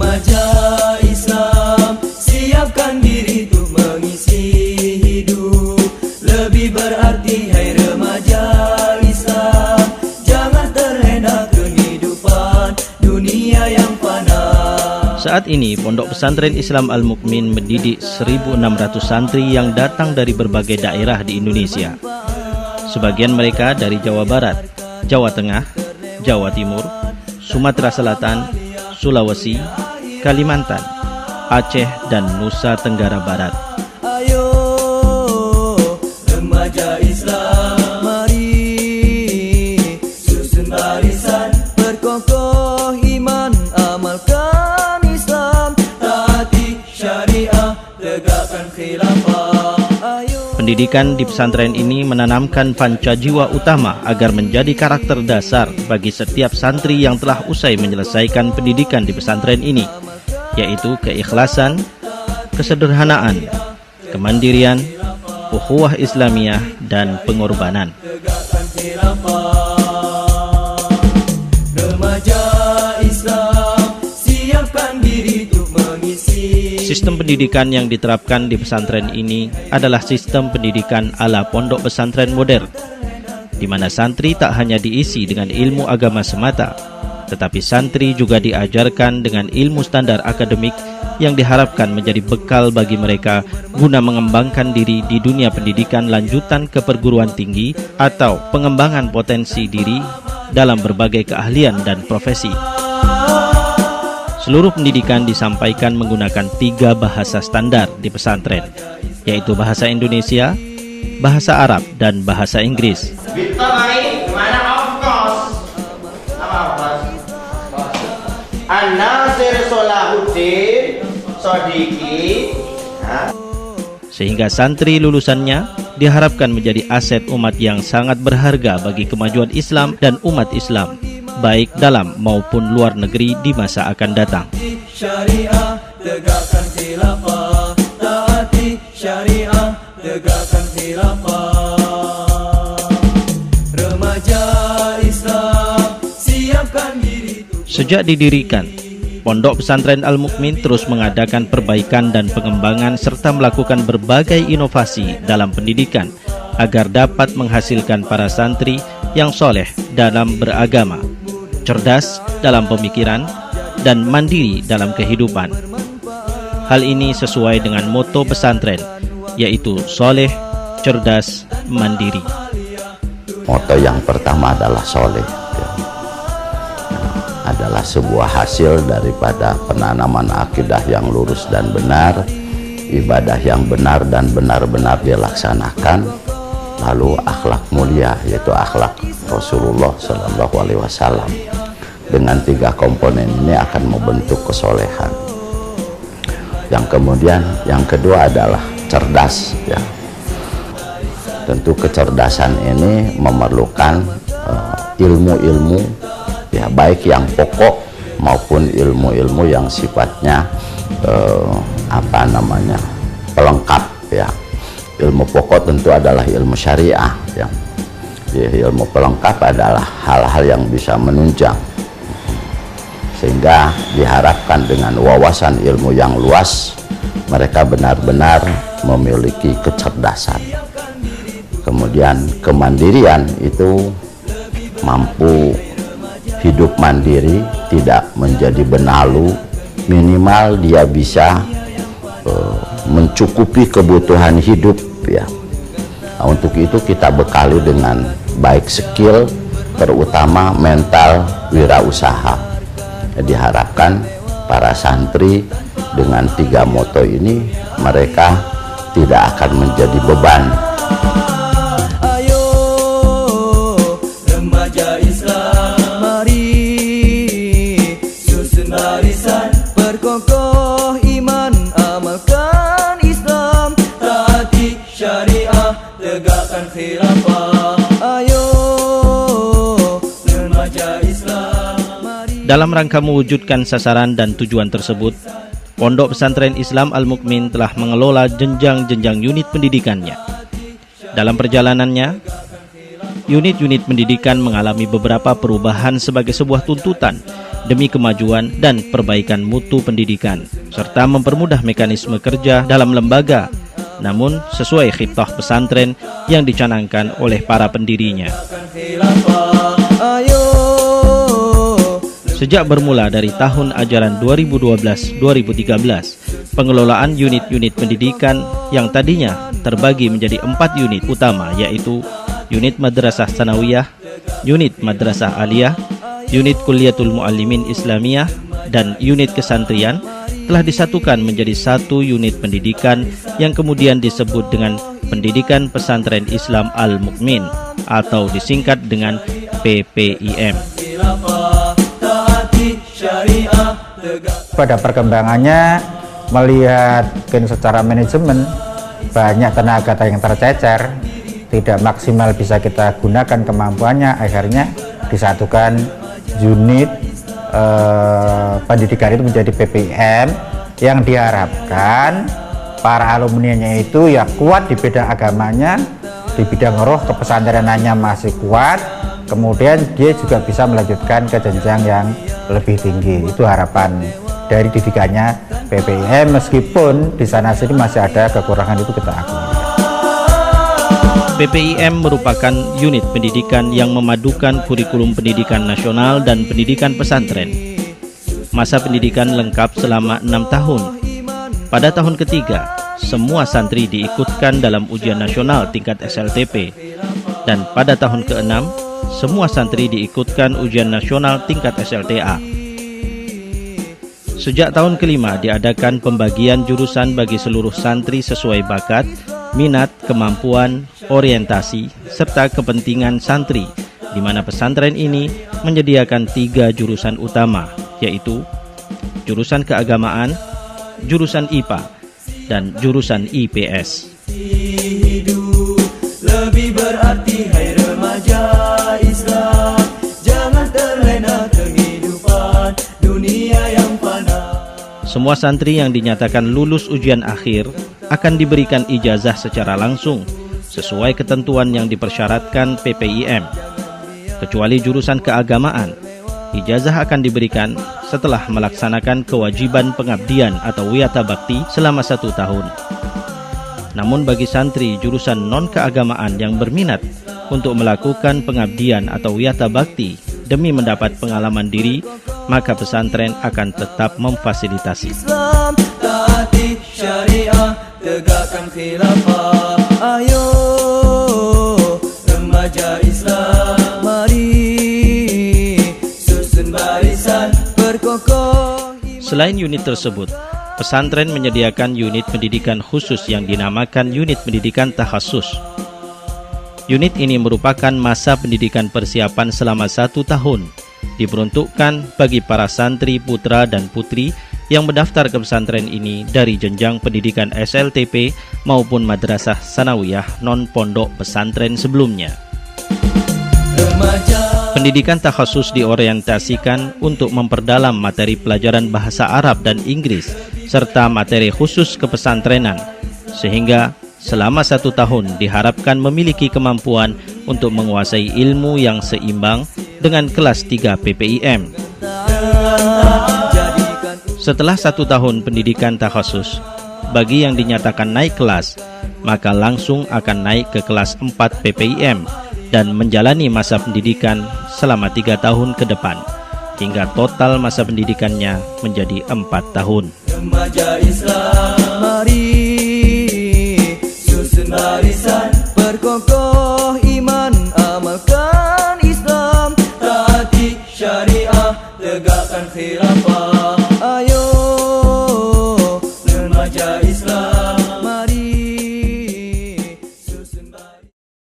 Remaja Islam, siapkan diri untuk mengisi hidup. Lebih berarti hai remaja Islam, jangan terlena kehidupan dunia yang fana. Saat ini, Pondok Pesantren Islam Al-Mukmin mendidik 1.600 santri yang datang dari berbagai daerah di Indonesia. Sebagian mereka dari Jawa Barat, Jawa Tengah, Jawa Timur, Sumatera Selatan, Sulawesi, Kalimantan, Aceh, dan Nusa Tenggara Barat. Ayo remaja Islam, mari susun barisan, berkokoh iman, amalkan Islam, taati syariah, tegakkan khilafah. Pendidikan di pesantren ini menanamkan panca jiwa utama agar menjadi karakter dasar bagi setiap santri yang telah usai menyelesaikan pendidikan di pesantren ini, yaitu keikhlasan, kesederhanaan, kemandirian, ukhuwah Islamiyah, dan pengorbanan. Sistem pendidikan yang diterapkan di pesantren ini adalah sistem pendidikan ala pondok pesantren modern, di mana santri tak hanya diisi dengan ilmu agama semata, tetapi santri juga diajarkan dengan ilmu standar akademik yang diharapkan menjadi bekal bagi mereka guna mengembangkan diri di dunia pendidikan lanjutan ke perguruan tinggi atau pengembangan potensi diri dalam berbagai keahlian dan profesi. Seluruh pendidikan disampaikan menggunakan 3 bahasa standar di pesantren, yaitu bahasa Indonesia, bahasa Arab, dan bahasa Inggris. An-Nasir Solahuddin Sodiki. Sehingga santri lulusannya diharapkan menjadi aset umat yang sangat berharga bagi kemajuan Islam dan umat Islam, baik dalam maupun luar negeri di masa akan datang. Syariah, tegakkan khilafah, taati syariah, tegakkan khilafah. Remaja Islam, siapkan diri. Sejak didirikan, Pondok Pesantren Al-Mukmin terus mengadakan perbaikan dan pengembangan serta melakukan berbagai inovasi dalam pendidikan agar dapat menghasilkan para santri yang soleh dalam beragama, cerdas dalam pemikiran, dan mandiri dalam kehidupan. Hal ini sesuai dengan moto pesantren, yaitu soleh, cerdas, mandiri. Moto yang pertama adalah soleh, adalah sebuah hasil daripada penanaman akidah yang lurus dan benar, ibadah yang benar dan benar-benar dilaksanakan, lalu akhlak mulia, yaitu akhlak Rasulullah Shallallahu Alaihi Wasallam. Dengan 3 komponen ini akan membentuk kesolehan. Yang kemudian, yang kedua adalah cerdas, ya. Tentu kecerdasan ini memerlukan ilmu-ilmu, ya, baik yang pokok maupun ilmu-ilmu yang sifatnya pelengkap, ya. Ilmu pokok tentu adalah ilmu syariah, ya. Ilmu pelengkap adalah hal-hal yang bisa menunjang, sehingga diharapkan dengan wawasan ilmu yang luas mereka benar-benar memiliki kecerdasan. Kemudian kemandirian itu mampu hidup mandiri, tidak menjadi benalu, minimal dia bisa mencukupi kebutuhan hidup, ya. Nah, untuk itu kita bekali dengan baik skill, terutama mental wirausaha. Diharapkan para santri dengan 3 moto ini mereka tidak akan menjadi beban. Ayo remaja Islam, mari susun barisan, berkokoh iman, amalkan Islam, taati syariah, tegakkan khilafah. Ayo remaja Islam. Dalam rangka mewujudkan sasaran dan tujuan tersebut, Pondok Pesantren Islam Al-Mukmin telah mengelola jenjang-jenjang unit pendidikannya. Dalam perjalanannya, unit-unit pendidikan mengalami beberapa perubahan sebagai sebuah tuntutan demi kemajuan dan perbaikan mutu pendidikan, serta mempermudah mekanisme kerja dalam lembaga, namun sesuai khitah pesantren yang dicanangkan oleh para pendirinya. Sejak bermula dari tahun ajaran 2012-2013, pengelolaan unit-unit pendidikan yang tadinya terbagi menjadi 4 unit utama, yaitu unit Madrasah Sanawiyah, unit Madrasah Aliyah, unit Kulliyatul Muallimin Islamiyah, dan unit kesantrian, telah disatukan menjadi satu unit pendidikan yang kemudian disebut dengan Pendidikan Pesantren Islam Al-Mukmin atau disingkat dengan PPIM. Pada perkembangannya, melihat secara manajemen banyak tenaga yang tercecer, tidak maksimal bisa kita gunakan kemampuannya, akhirnya disatukan unit pendidikan itu menjadi PPIM yang diharapkan para alumninya itu ya kuat di bidang agamanya, di bidang roh kepesantrenannya masih kuat, kemudian dia juga bisa melanjutkan ke jenjang yang lebih tinggi. Itu harapan dari didikannya PPIM, meskipun di sana sini masih ada kekurangan, itu kita akui. PPIM merupakan unit pendidikan yang memadukan kurikulum pendidikan nasional dan pendidikan pesantren. Masa pendidikan lengkap selama 6 tahun. Pada tahun ketiga, semua santri diikutkan dalam ujian nasional tingkat SLTP. Dan pada tahun ke-6, semua santri diikutkan ujian nasional tingkat SLTA. Sejak tahun kelima diadakan pembagian jurusan bagi seluruh santri sesuai bakat, minat, kemampuan, orientasi, serta kepentingan santri, di mana pesantren ini menyediakan 3 jurusan utama, yaitu jurusan keagamaan, jurusan IPA, dan jurusan IPS. Lebih berarti hai remaja Islam, jangan terlena kehidupan dunia yang fana. Semua santri yang dinyatakan lulus ujian akhir akan diberikan ijazah secara langsung sesuai ketentuan yang dipersyaratkan PPIM. Kecuali jurusan keagamaan, ijazah akan diberikan setelah melaksanakan kewajiban pengabdian atau wiyata bakti selama 1 tahun. Namun bagi santri jurusan non-keagamaan yang berminat untuk melakukan pengabdian atau wiyata bakti demi mendapat pengalaman diri, maka pesantren akan tetap memfasilitasi. Islam, taati syariah, tegakkan khilafah. Ayo remaja Islam, mari susun barisan berkokoh. Selain unit tersebut, pesantren menyediakan unit pendidikan khusus yang dinamakan unit pendidikan takhasus. Unit ini merupakan masa pendidikan persiapan selama 1 tahun, diperuntukkan bagi para santri putra dan putri yang mendaftar ke pesantren ini dari jenjang pendidikan SLTP maupun madrasah sanawiyah non-pondok pesantren sebelumnya. Pendidikan takhasus diorientasikan untuk memperdalam materi pelajaran bahasa Arab dan Inggris serta materi khusus kepesantrenan, sehingga selama 1 tahun diharapkan memiliki kemampuan untuk menguasai ilmu yang seimbang dengan kelas 3 PPIM. Setelah 1 tahun pendidikan takhasus, bagi yang dinyatakan naik kelas, maka langsung akan naik ke kelas 4 PPIM dan menjalani masa pendidikan selama 3 tahun ke depan, hingga total masa pendidikannya menjadi 4 tahun. Remaja Islam, mari susun barisan berkokoh iman, amalkan Islam, taati syariah, tegakkan khilafah.